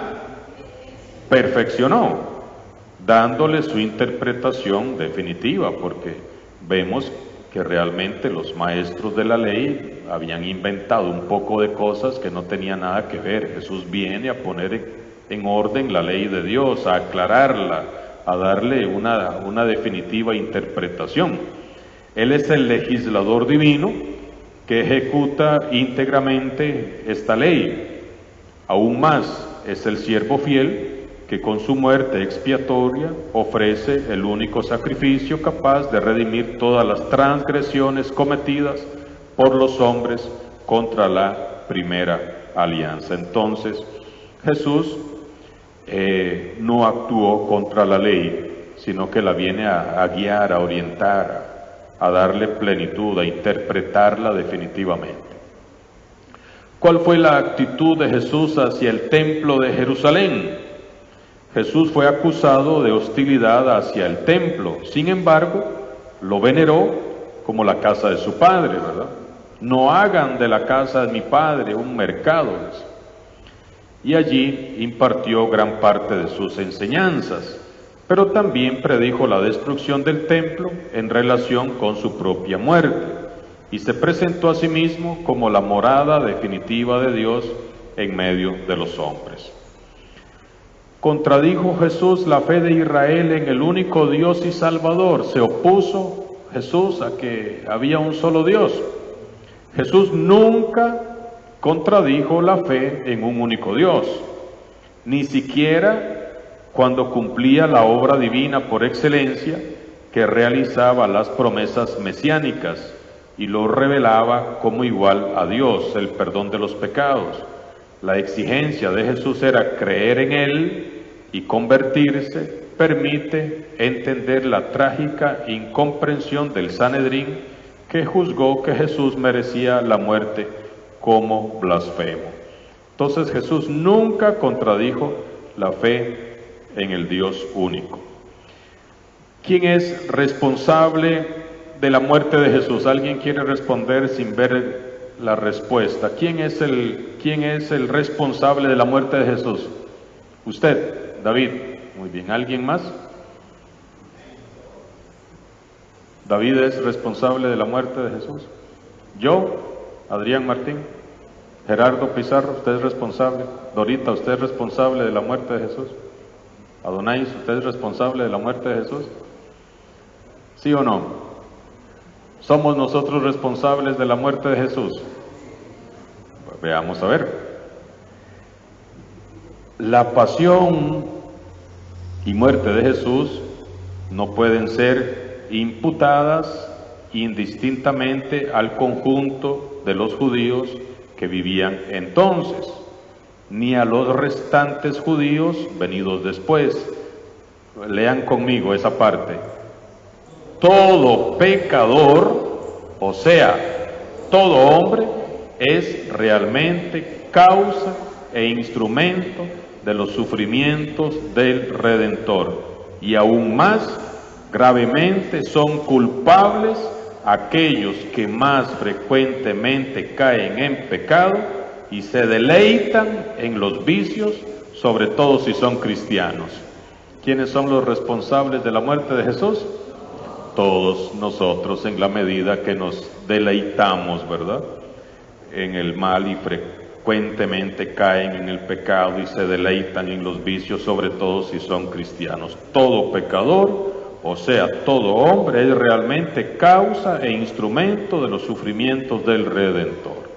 Speaker 1: perfeccionó, dándole su interpretación definitiva, porque vemos que realmente los maestros de la ley habían inventado un poco de cosas que no tenían nada que ver. Jesús viene a poner en orden la ley de Dios, a aclararla, a darle una definitiva interpretación. Él es el legislador divino que ejecuta íntegramente esta ley. Aún más, es el siervo fiel que con su muerte expiatoria ofrece el único sacrificio capaz de redimir todas las transgresiones cometidas por los hombres contra la primera alianza. Entonces, Jesús no actuó contra la ley, sino que la viene a guiar, a orientar, a darle plenitud, a interpretarla definitivamente. ¿Cuál fue la actitud de Jesús hacia el templo de Jerusalén? Jesús fue acusado de hostilidad hacia el templo, sin embargo, lo veneró como la casa de su padre, ¿verdad? No hagan de la casa de mi padre un mercado. Y allí impartió gran parte de sus enseñanzas, pero también predijo la destrucción del templo en relación con su propia muerte, y se presentó a sí mismo como la morada definitiva de Dios en medio de los hombres. Contradijo Jesús la fe de Israel en el único Dios y Salvador. Se opuso Jesús a que había un solo Dios. Jesús nunca contradijo la fe en un único Dios, ni siquiera cuando cumplía la obra divina por excelencia, que realizaba las promesas mesiánicas y lo revelaba como igual a Dios, el perdón de los pecados. La exigencia de Jesús era creer en Él y convertirse. Permite entender la trágica incomprensión del Sanedrín, que juzgó que Jesús merecía la muerte como blasfemo. Entonces Jesús nunca contradijo la fe en el Dios único. ¿Quién es responsable de la muerte de Jesús? ¿Alguien quiere responder sin ver la respuesta? ¿Quién es el responsable de la muerte de Jesús? Usted, David. Muy bien. ¿Alguien más? ¿David es responsable de la muerte de Jesús? ¿Yo? ¿Adrián Martín? ¿Gerardo Pizarro? ¿Usted es responsable? ¿Dorita, usted es responsable de la muerte de Jesús? ¿Adonais, usted es responsable de la muerte de Jesús? ¿Sí o no? ¿Somos nosotros responsables de la muerte de Jesús? Pues veamos a ver. La pasión y muerte de Jesús no pueden ser imputadas indistintamente al conjunto de los judíos que vivían entonces, ni a los restantes judíos venidos después. Lean conmigo esa parte. Todo pecador, o sea, todo hombre, es realmente causa e instrumento de los sufrimientos del Redentor, y aún más gravemente son culpables aquellos que más frecuentemente caen en pecado y se deleitan en los vicios, sobre todo si son cristianos. ¿Quiénes son los responsables de la muerte de Jesús? Todos nosotros, en la medida que nos deleitamos, ¿verdad?, en el mal y frecuentemente caen en el pecado y se deleitan en los vicios, sobre todo si son cristianos. Todo pecador, o sea, todo hombre, es realmente causa e instrumento de los sufrimientos del Redentor.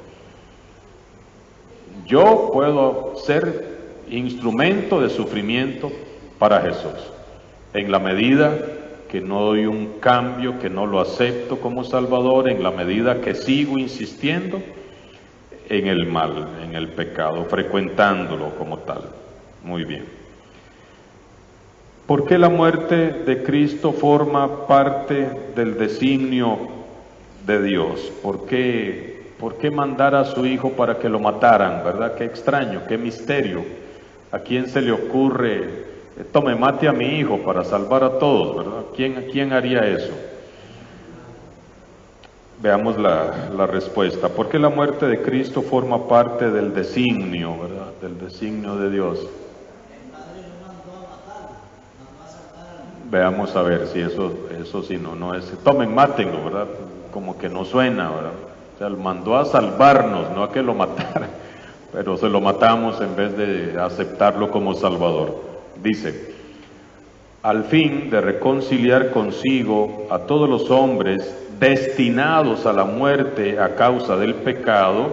Speaker 1: Yo puedo ser instrumento de sufrimiento para Jesús, en la medida que no doy un cambio, que no lo acepto como Salvador, en la medida que sigo insistiendo en el mal, en el pecado, frecuentándolo como tal. Muy bien. ¿Por qué la muerte de Cristo forma parte del designio de Dios? ¿Por qué mandar a su Hijo para que lo mataran? ¿Verdad? Qué extraño, qué misterio. ¿A quién se le ocurre, tome, mate a mi hijo para salvar a todos? ¿Verdad? ¿Quién haría eso? Veamos la respuesta. ¿Por qué la muerte de Cristo forma parte del designio, ¿verdad?, del designio de Dios? Veamos a ver si eso sí no es, tomen, mátenlo, ¿verdad? Como que no suena, ¿verdad? O sea, mandó a salvarnos, no a que lo matara, pero se lo matamos en vez de aceptarlo como Salvador. Dice, al fin de reconciliar consigo a todos los hombres destinados a la muerte a causa del pecado.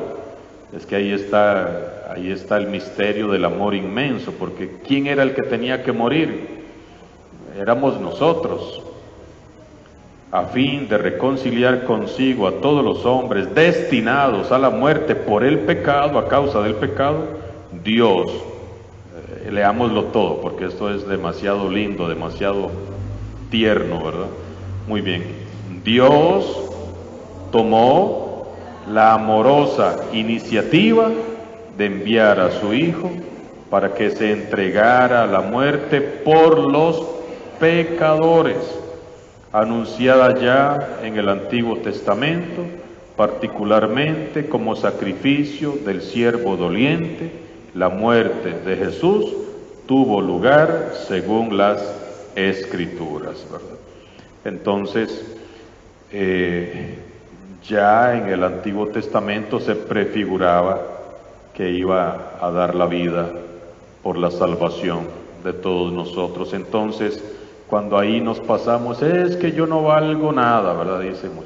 Speaker 1: Es que ahí está el misterio del amor inmenso, porque ¿quién era el que tenía que morir? Éramos nosotros. A fin de reconciliar consigo a todos los hombres destinados a la muerte por el pecado, a causa del pecado, Dios, leámoslo todo, porque esto es demasiado lindo, demasiado tierno, ¿verdad? Muy bien. Dios tomó la amorosa iniciativa de enviar a su Hijo para que se entregara a la muerte por los pecadores, anunciada ya en el Antiguo Testamento, particularmente como sacrificio del siervo doliente. La muerte de Jesús tuvo lugar según las Escrituras, ¿verdad? Entonces, ya en el Antiguo Testamento se prefiguraba que iba a dar la vida por la salvación de todos nosotros. Entonces, cuando ahí nos pasamos, es que yo no valgo nada, ¿verdad? Decimos,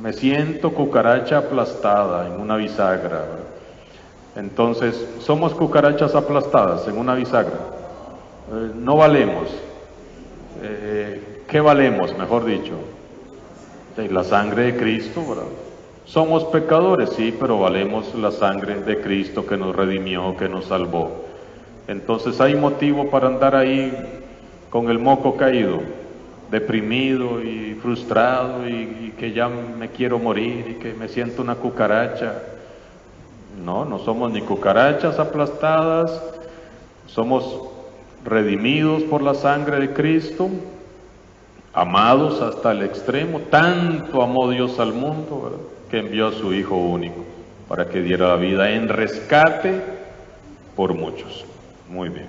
Speaker 1: me siento cucaracha aplastada en una bisagra, ¿verdad? Entonces, somos cucarachas aplastadas en una bisagra. No valemos. ¿Qué valemos, mejor dicho? La sangre de Cristo, ¿verdad? Somos pecadores, sí, pero valemos la sangre de Cristo que nos redimió, que nos salvó. Entonces hay motivo para andar ahí con el moco caído, deprimido y frustrado y que ya me quiero morir y que me siento una cucaracha. No, no somos ni cucarachas aplastadas, somos redimidos por la sangre de Cristo, amados hasta el extremo. Tanto amó Dios al mundo, ¿verdad?, que envió a su Hijo único para que diera la vida en rescate por muchos. Muy bien.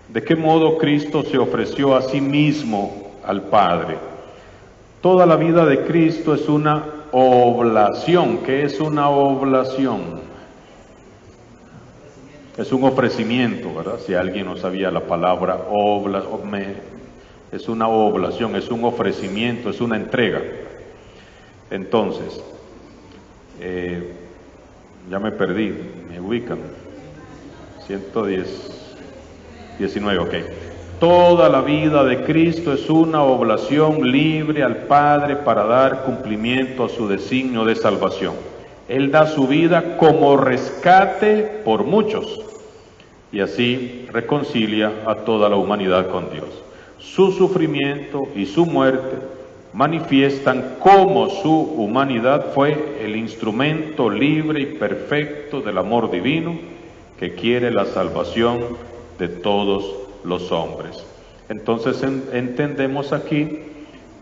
Speaker 1: ¿De qué modo Cristo se ofreció a sí mismo al Padre? Toda la vida de Cristo es una oblación. ¿Qué es una oblación? Es un ofrecimiento, ¿verdad? Si alguien no sabía la palabra es una oblación, es un ofrecimiento, es una entrega. Entonces, ya me perdí, me ubican. 19, ok. Toda la vida de Cristo es una oblación libre al Padre para dar cumplimiento a su designio de salvación. Él da su vida como rescate por muchos y así reconcilia a toda la humanidad con Dios. Su sufrimiento y su muerte manifiestan cómo su humanidad fue el instrumento libre y perfecto del amor divino que quiere la salvación de todos los hombres. Entonces entendemos aquí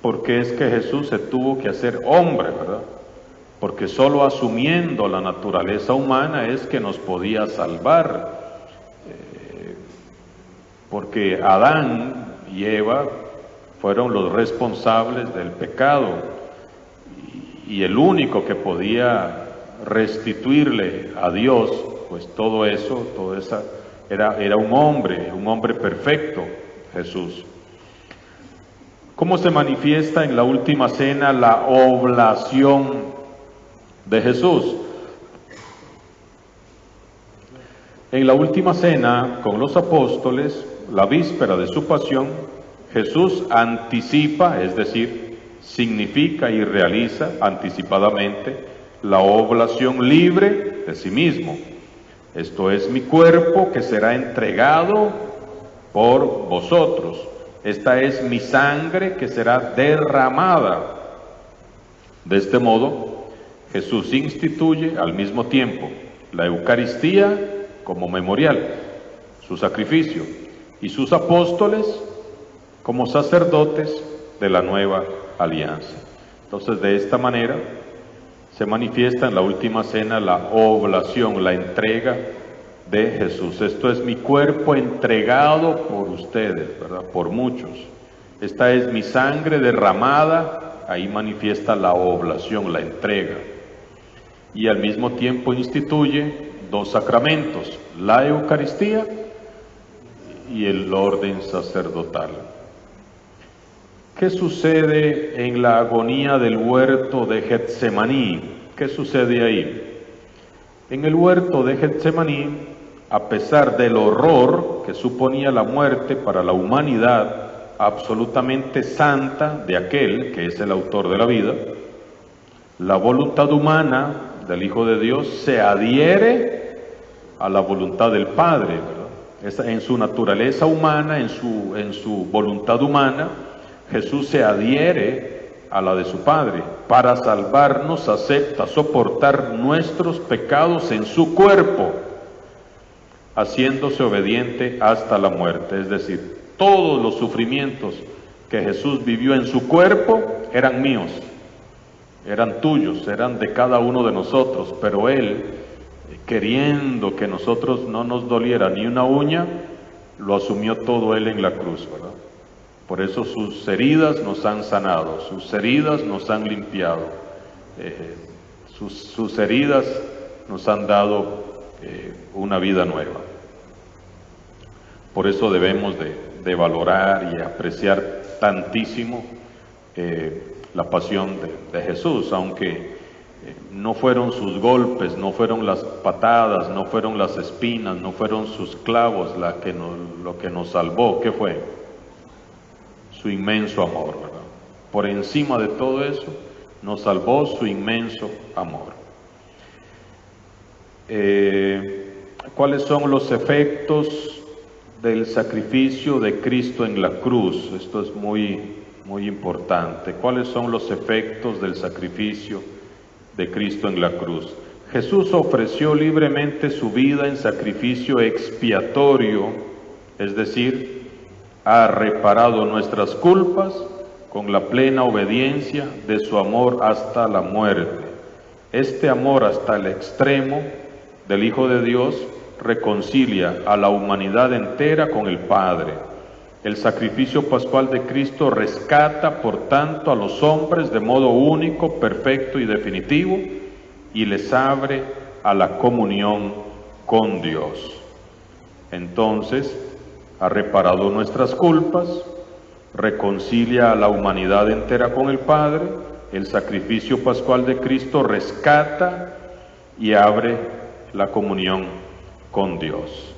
Speaker 1: por qué es que Jesús se tuvo que hacer hombre, ¿verdad? Porque solo asumiendo la naturaleza humana es que nos podía salvar. Porque Adán y Eva fueron los responsables del pecado y el único que podía restituirle a Dios, pues todo eso, toda esa, era un hombre perfecto, Jesús. ¿Cómo se manifiesta en la última cena la oblación de Jesús? En la última cena con los apóstoles, la víspera de su pasión, Jesús anticipa, es decir, significa y realiza anticipadamente la oblación libre de sí mismo. Esto es mi cuerpo que será entregado por vosotros. Esta es mi sangre que será derramada. De este modo, Jesús instituye al mismo tiempo la Eucaristía como memorial, su sacrificio, y sus apóstoles como sacerdotes de la nueva alianza. Entonces, de esta manera se manifiesta en la última cena la oblación, la entrega de Jesús. Esto es mi cuerpo entregado por ustedes, ¿verdad?, por muchos. Esta es mi sangre derramada, ahí manifiesta la oblación, la entrega. Y al mismo tiempo instituye dos sacramentos, la Eucaristía y el orden sacerdotal. ¿Qué sucede en la agonía del huerto de Getsemaní? ¿Qué sucede ahí? En el huerto de Getsemaní, a pesar del horror que suponía la muerte para la humanidad absolutamente santa de aquel que es el autor de la vida, la voluntad humana del Hijo de Dios se adhiere a la voluntad del Padre, ¿verdad? En su naturaleza humana, en su voluntad humana, Jesús se adhiere a la de su Padre. Para salvarnos acepta soportar nuestros pecados en su cuerpo, haciéndose obediente hasta la muerte. Es decir, todos los sufrimientos que Jesús vivió en su cuerpo eran míos, eran tuyos, eran de cada uno de nosotros, pero Él, queriendo que nosotros no nos doliera ni una uña, lo asumió todo Él en la cruz, ¿verdad? Por eso sus heridas nos han sanado, sus heridas nos han limpiado, sus heridas nos han dado una vida nueva. Por eso debemos de valorar y apreciar tantísimo la pasión de Jesús, aunque no fueron sus golpes, no fueron las patadas, no fueron las espinas, no fueron sus clavos lo que nos salvó. ¿Qué fue? Su inmenso amor, ¿verdad? Por encima de todo eso, nos salvó su inmenso amor. ¿Cuáles son los efectos del sacrificio de Cristo en la cruz? Esto es muy importante. ¿Cuáles son los efectos del sacrificio de Cristo en la cruz? Jesús ofreció libremente su vida en sacrificio expiatorio, es decir, ha reparado nuestras culpas con la plena obediencia de su amor hasta la muerte. Este amor hasta el extremo del Hijo de Dios reconcilia a la humanidad entera con el Padre. El sacrificio pascual de Cristo rescata, por tanto, a los hombres de modo único, perfecto y definitivo, y les abre a la comunión con Dios. Entonces, ha reparado nuestras culpas, reconcilia a la humanidad entera con el Padre. El sacrificio pascual de Cristo rescata y abre la comunión con Dios.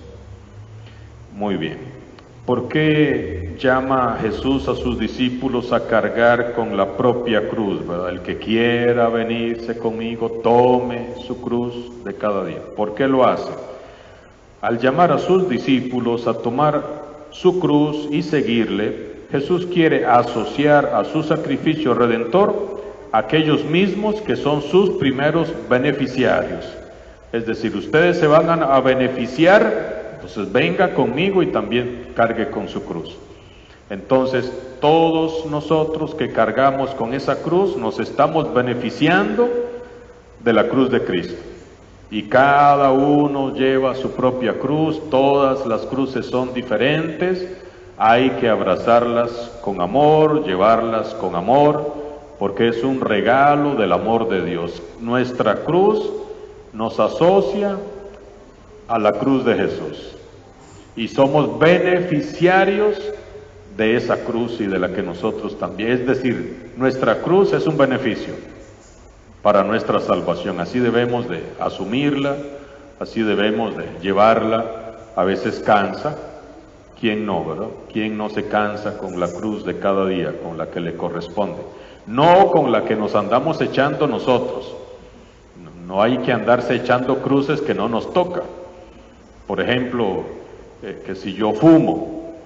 Speaker 1: Muy bien. ¿Por qué llama Jesús a sus discípulos a cargar con la propia cruz, ¿verdad? El que quiera venirse conmigo, tome su cruz de cada día. ¿Por qué lo hace? Al llamar a sus discípulos a tomar su cruz y seguirle, Jesús quiere asociar a su sacrificio redentor a aquellos mismos que son sus primeros beneficiarios. Es decir, ustedes se van a beneficiar, entonces venga conmigo y también cargue con su cruz. Entonces, todos nosotros que cargamos con esa cruz nos estamos beneficiando de la cruz de Cristo. Y cada uno lleva su propia cruz, todas las cruces son diferentes, hay que abrazarlas con amor, llevarlas con amor, porque es un regalo del amor de Dios. Nuestra cruz nos asocia a la cruz de Jesús y somos beneficiarios de esa cruz y de la que nosotros también, es decir, nuestra cruz es un beneficio para nuestra salvación. Así debemos de asumirla, así debemos de llevarla. A veces cansa, ¿quién no, verdad? ¿Quién no se cansa con la cruz de cada día, con la que le corresponde? No con la que nos andamos echando nosotros. No hay que andarse echando cruces que no nos toca. Por ejemplo, que si yo fumo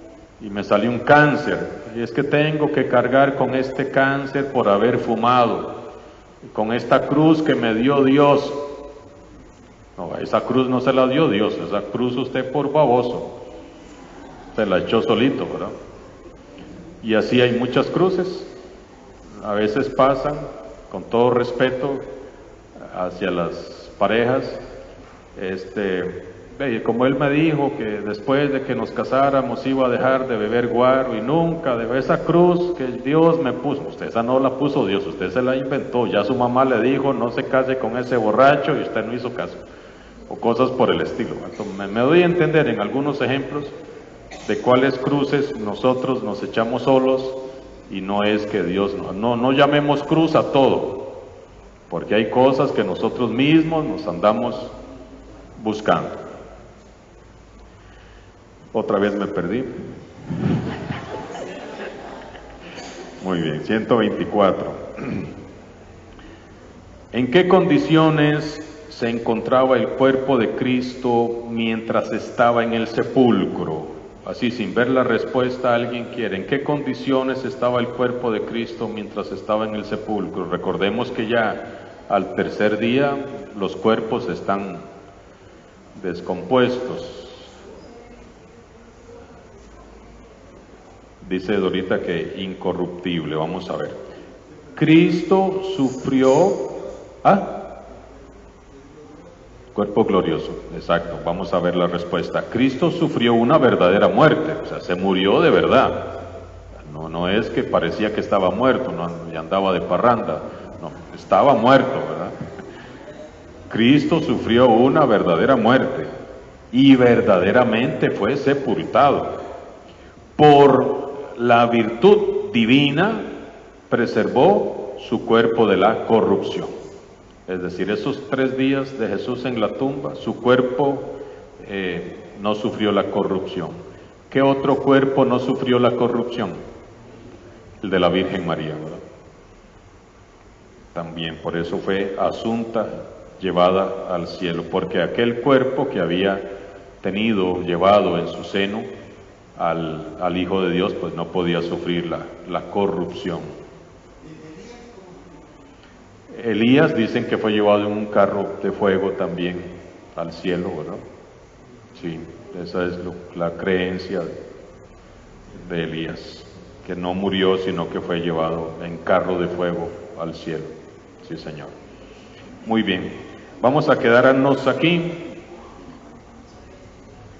Speaker 1: y me salió un cáncer, y es que tengo que cargar con este cáncer por haber fumado, con esta cruz que me dio Dios. No, esa cruz no se la dio Dios, esa cruz usted por baboso se la echó solito, ¿verdad? Y así hay muchas cruces. A veces pasan, con todo respeto hacia las parejas, como él me dijo que después de que nos casáramos iba a dejar de beber guaro y nunca de esa cruz que Dios me puso. Usted esa no la puso Dios, usted se la inventó. Ya su mamá le dijo no se case con ese borracho y usted no hizo caso, o cosas por el estilo. Entonces, me doy a entender en algunos ejemplos de cuáles cruces nosotros nos echamos solos, y no es que Dios no llamemos cruz a todo, porque hay cosas que nosotros mismos nos andamos buscando. Otra vez me perdí. Muy bien, 124. ¿En qué condiciones se encontraba el cuerpo de Cristo mientras estaba en el sepulcro? Así, sin ver la respuesta, alguien quiere. ¿En qué condiciones estaba el cuerpo de Cristo mientras estaba en el sepulcro? Recordemos que ya al tercer día los cuerpos están descompuestos. Dice Dorita que incorruptible. Vamos a ver. Cristo sufrió... Cuerpo glorioso, exacto. Vamos a ver la respuesta. Cristo sufrió una verdadera muerte, o sea, se murió de verdad. No es que parecía que estaba muerto, no, y andaba de parranda. No, estaba muerto, ¿verdad? Cristo sufrió una verdadera muerte y verdaderamente fue sepultado. Por la virtud divina preservó su cuerpo de la corrupción. Es decir, esos 3 días de Jesús en la tumba, su cuerpo no sufrió la corrupción. ¿Qué otro cuerpo no sufrió la corrupción? El de la Virgen María, ¿verdad? También por eso fue asunta, llevada al cielo, porque aquel cuerpo que había tenido llevado en su seno al Hijo de Dios, pues no podía sufrir la corrupción. Elías dicen que fue llevado en un carro de fuego también al cielo, ¿verdad? Sí, esa es la creencia de Elías, que no murió, sino que fue llevado en carro de fuego al cielo. Sí, Señor. Muy bien, vamos a quedarnos aquí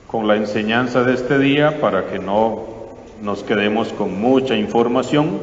Speaker 1: con la enseñanza de este día para que no nos quedemos con mucha información.